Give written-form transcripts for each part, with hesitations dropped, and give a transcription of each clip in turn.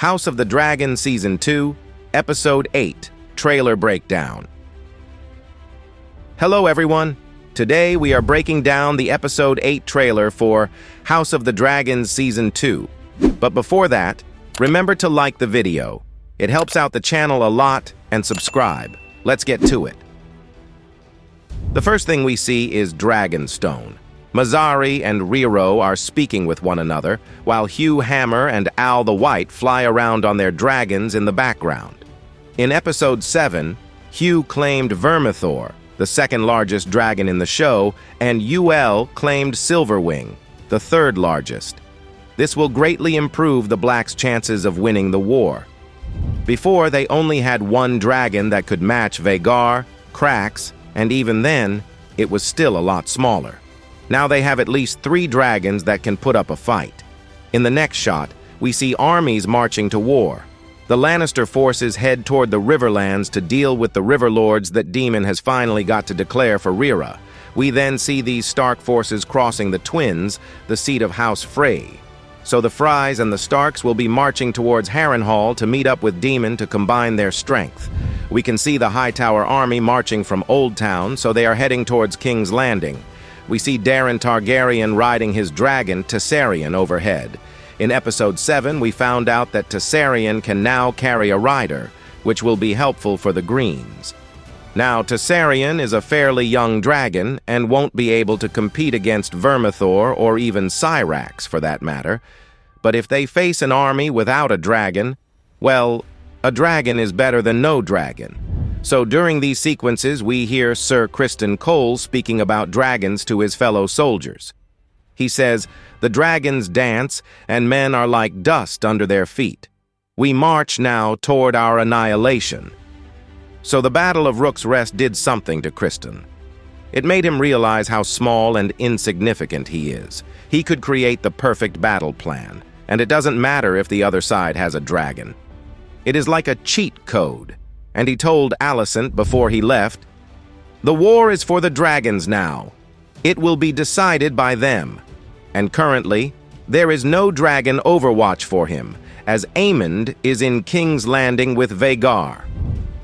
House of the Dragon Season 2, Episode 8, Trailer Breakdown. Hello everyone! Today we are breaking down the Episode 8 trailer for House of the Dragon Season 2. But before that, remember to like the video. It helps out the channel a lot, and subscribe. Let's get to it. The first thing we see is Dragonstone. Mazzari and Rero are speaking with one another, while Hugh Hammer and Al the White fly around on their dragons in the background. In Episode 7, Hugh claimed Vermithor, the second largest dragon in the show, and Ul claimed Silverwing, the third largest. This will greatly improve the Blacks' chances of winning the war. Before, they only had one dragon that could match Vhagar, Crax, and even then, it was still a lot smaller. Now they have at least 3 dragons that can put up a fight. In the next shot, we see armies marching to war. The Lannister forces head toward the Riverlands to deal with the River Lords that Daemon has finally got to declare for Rhaera. We then see these Stark forces crossing the Twins, the seat of House Frey. So the Frys and the Starks will be marching towards Harrenhal to meet up with Daemon to combine their strength. We can see the Hightower army marching from Old Town, so they are heading towards King's Landing. We see Daeron Targaryen riding his dragon, Tessarion, overhead. In Episode 7, we found out that Tessarion can now carry a rider, which will be helpful for the Greens. Now, Tessarion is a fairly young dragon and won't be able to compete against Vermithor or even Syrax, for that matter. But if they face an army without a dragon, well, a dragon is better than no dragon. So during these sequences, we hear Sir Criston Cole speaking about dragons to his fellow soldiers. He says, "The dragons dance, and men are like dust under their feet. We march now toward our annihilation." So the Battle of Rook's Rest did something to Criston. It made him realize how small and insignificant he is. He could create the perfect battle plan, and it doesn't matter if the other side has a dragon. It is like a cheat code. And he told Alicent before he left, "The war is for the dragons now. It will be decided by them." And currently, there is no dragon overwatch for him, as Aemond is in King's Landing with Vhagar.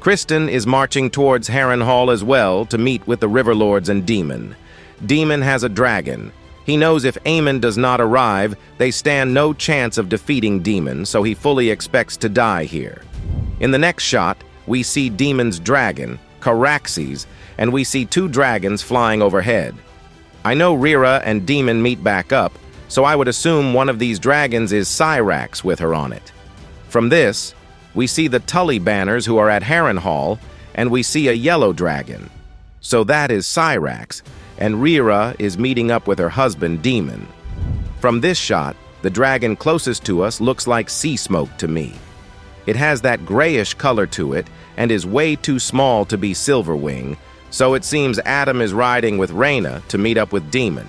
Criston is marching towards Harrenhal as well to meet with the Riverlords and Daemon. Daemon has a dragon. He knows if Aemond does not arrive, they stand no chance of defeating Daemon, so he fully expects to die here. In the next shot, we see Daemon's dragon, Caraxes, and we see 2 dragons flying overhead. I know Rhaera and Daemon meet back up, so I would assume one of these dragons is Syrax with her on it. From this, we see the Tully banners who are at Harrenhal, and we see a yellow dragon. So that is Syrax, and Rhaera is meeting up with her husband, Daemon. From this shot, the dragon closest to us looks like sea smoke to me. It has that grayish color to it and is way too small to be Silverwing, so it seems Adam is riding with Rhaena to meet up with Daemon.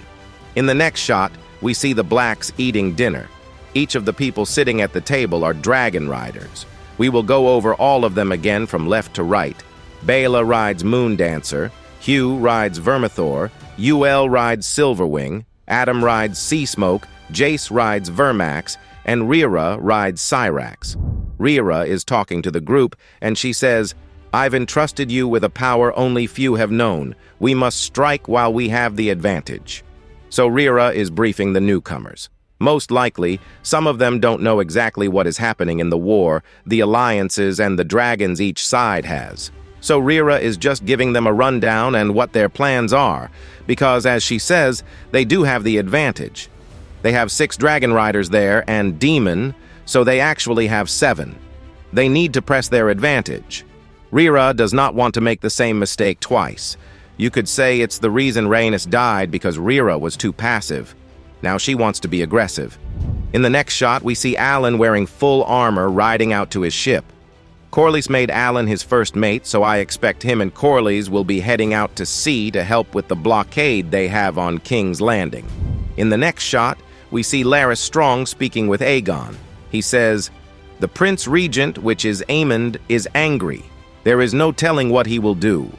In the next shot, we see the Blacks eating dinner. Each of the people sitting at the table are dragon riders. We will go over all of them again from left to right. Baela rides Moondancer, Hugh rides Vermithor, Ul rides Silverwing, Adam rides Seasmoke, Jace rides Vermax, and Rhaera rides Syrax. Rhaera is talking to the group, and she says, "I've entrusted you with a power only few have known. We must strike while we have the advantage." So Rhaera is briefing the newcomers. Most likely, some of them don't know exactly what is happening in the war, the alliances, and the dragons each side has. So Rhaera is just giving them a rundown and what their plans are, because, as she says, they do have the advantage. They have 6 dragon riders there and Daemon, so they actually have 7. They need to press their advantage. Rhaera does not want to make the same mistake twice. You could say it's the reason Rhaenys died because Rhaera was too passive. Now she wants to be aggressive. In the next shot, we see Alan wearing full armor riding out to his ship. Corlys made Alan his first mate, so I expect him and Corlys will be heading out to sea to help with the blockade they have on King's Landing. In the next shot, we see Larys Strong speaking with Aegon. He says, "The Prince Regent, which is Aemond, is angry. There is no telling what he will do."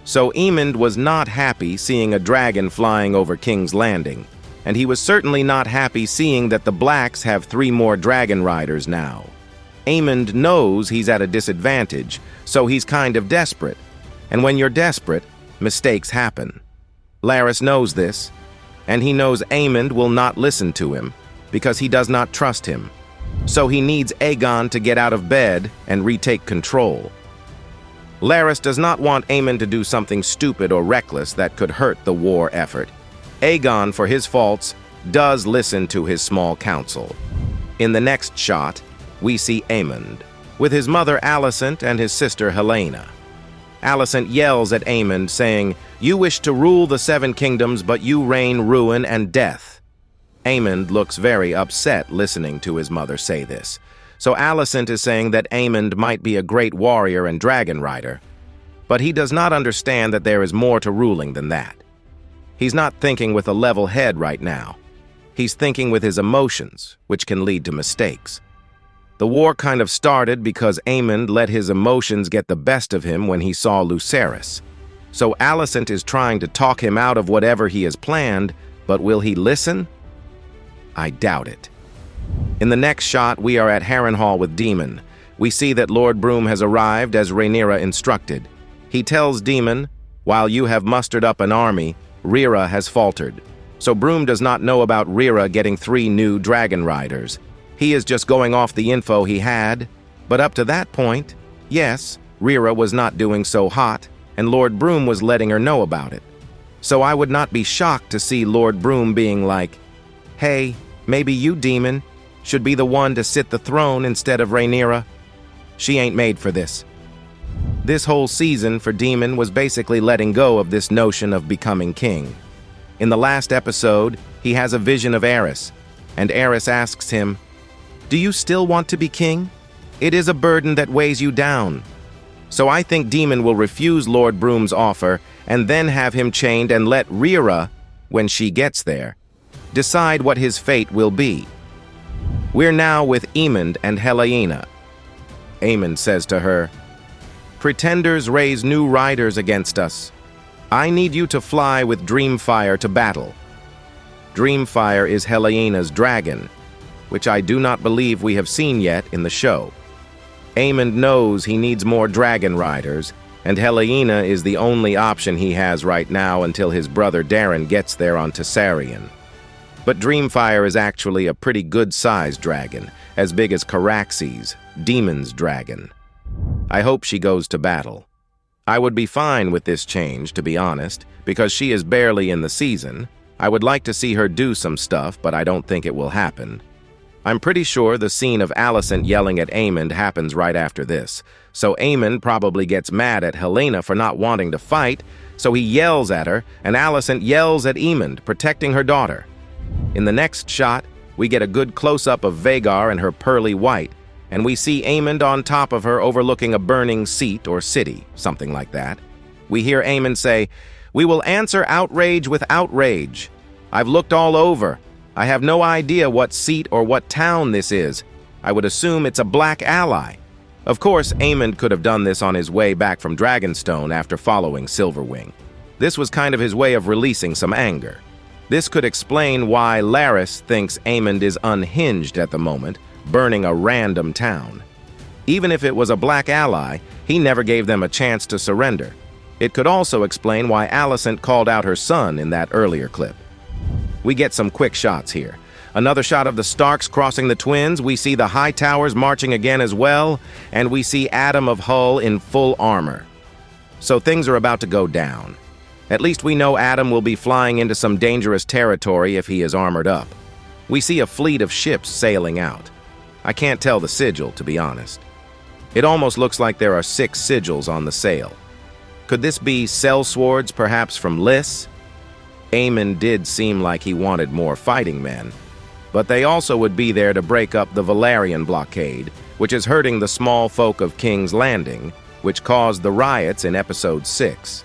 So Aemond was not happy seeing a dragon flying over King's Landing, and he was certainly not happy seeing that the Blacks have 3 more dragon riders now. Aemond knows he's at a disadvantage, so he's kind of desperate. And when you're desperate, mistakes happen. Larys knows this, and he knows Aemond will not listen to him because he does not trust him. So he needs Aegon to get out of bed and retake control. Larys does not want Aemond to do something stupid or reckless that could hurt the war effort. Aegon, for his faults, does listen to his small council. In the next shot, we see Aemond, with his mother Alicent and his sister Helaena. Alicent yells at Aemond, saying, "You wish to rule the Seven Kingdoms, but you reign ruin and death." Aemond looks very upset listening to his mother say this. So Alicent is saying that Aemond might be a great warrior and dragon rider, but he does not understand that there is more to ruling than that. He's not thinking with a level head right now. He's thinking with his emotions, which can lead to mistakes. The war kind of started because Aemond let his emotions get the best of him when he saw Lucerys. So Alicent is trying to talk him out of whatever he has planned, but will he listen? I doubt it. In the next shot, we are at Harrenhal with Daemon. We see that Lord Broom has arrived as Rhaenyra instructed. He tells Daemon, "While you have mustered up an army, Rhaenyra has faltered." So Broom does not know about Rhaenyra getting 3 new dragon riders. He is just going off the info he had. But up to that point, yes, Rhaenyra was not doing so hot, and Lord Broom was letting her know about it. So I would not be shocked to see Lord Broom being like, "Hey, maybe you, Daemon, should be the one to sit the throne instead of Rhaenyra. She ain't made for this." This whole season for Daemon was basically letting go of this notion of becoming king. In the last episode, he has a vision of Aerys, and Aerys asks him, "Do you still want to be king? It is a burden that weighs you down." So I think Daemon will refuse Lord Broom's offer and then have him chained and let Rhaenyra, when she gets there, decide what his fate will be. We're now with Aemond and Helaena. Aemond says to her, "Pretenders raise new riders against us. I need you to fly with Dreamfire to battle." Dreamfire is Helaena's dragon, which I do not believe we have seen yet in the show. Aemond knows he needs more dragon riders, and Helaena is the only option he has right now until his brother Darren gets there on Targaryen. But Dreamfire is actually a pretty good-sized dragon, as big as Caraxes, Daemon's dragon. I hope she goes to battle. I would be fine with this change, to be honest, because she is barely in the season. I would like to see her do some stuff, but I don't think it will happen. I'm pretty sure the scene of Alicent yelling at Aemond happens right after this, so Aemond probably gets mad at Helaena for not wanting to fight, so he yells at her, and Alicent yells at Aemond, protecting her daughter. In the next shot, we get a good close-up of Vhagar and her pearly white, and we see Aemond on top of her overlooking a burning seat or city, something like that. We hear Aemond say, "We will answer outrage with outrage. I've looked all over. I have no idea what seat or what town this is. I would assume it's a black ally." Of course, Aemond could have done this on his way back from Dragonstone after following Silverwing. This was kind of his way of releasing some anger. This could explain why Larys thinks Aemond is unhinged at the moment, burning a random town. Even if it was a black ally, he never gave them a chance to surrender. It could also explain why Alicent called out her son in that earlier clip. We get some quick shots here. Another shot of the Starks crossing the Twins, we see the High Towers marching again as well, and we see Adam of Hull in full armor. So things are about to go down. At least we know Adam will be flying into some dangerous territory if he is armored up. We see a fleet of ships sailing out. I can't tell the sigil, to be honest. It almost looks like there are 6 sigils on the sail. Could this be sellswords, perhaps from Lys? Aemond did seem like he wanted more fighting men, but they also would be there to break up the Valyrian blockade, which is hurting the small folk of King's Landing, which caused the riots in Episode 6.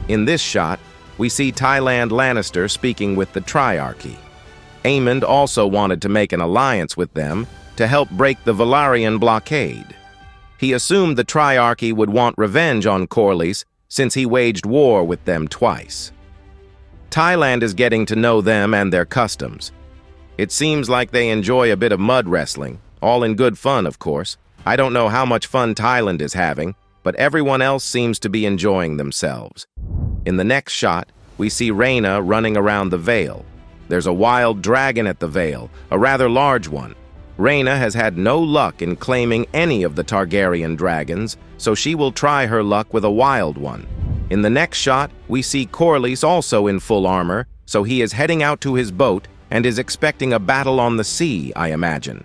In this shot, we see Tyland Lannister speaking with the Triarchy. Aemond also wanted to make an alliance with them to help break the Valyrian blockade. He assumed the Triarchy would want revenge on Corlys since he waged war with them twice. Tyland is getting to know them and their customs. It seems like they enjoy a bit of mud wrestling, all in good fun, of course, I don't know how much fun Thailand is having, but everyone else seems to be enjoying themselves. In the next shot, we see Rhaena running around the Vale. There's a wild dragon at the Vale, a rather large one. Rhaena has had no luck in claiming any of the Targaryen dragons, so she will try her luck with a wild one. In the next shot, we see Corlys also in full armor, so he is heading out to his boat and is expecting a battle on the sea, I imagine.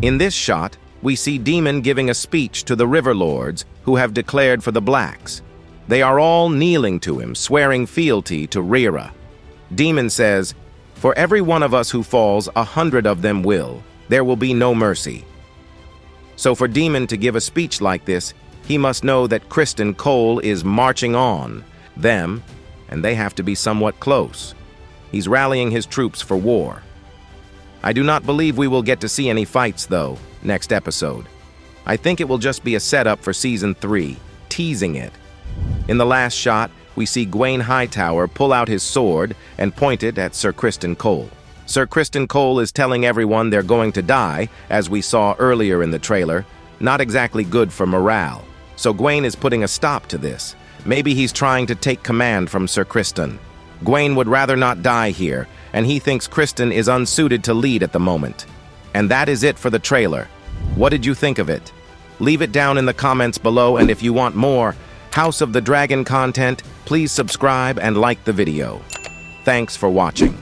In this shot, we see Daemon giving a speech to the River Lords who have declared for the Blacks. They are all kneeling to him, swearing fealty to Rhaena. Daemon says, "For every one of us who falls, 100 of them will. There will be no mercy." So for Daemon to give a speech like this, he must know that Criston Cole is marching on them, and they have to be somewhat close. He's rallying his troops for war. I do not believe we will get to see any fights, though, next episode. I think it will just be a setup for Season 3, teasing it. In the last shot, we see Gwaine Hightower pull out his sword and point it at Sir Criston Cole. Sir Criston Cole is telling everyone they're going to die, as we saw earlier in the trailer. Not exactly good for morale. So Gwaine is putting a stop to this. Maybe he's trying to take command from Sir Criston. Gwaine would rather not die here, and he thinks Criston is unsuited to lead at the moment. And that is it for the trailer. What did you think of it? Leave it down in the comments below, and if you want more House of the Dragon content, please subscribe and like the video. Thanks for watching.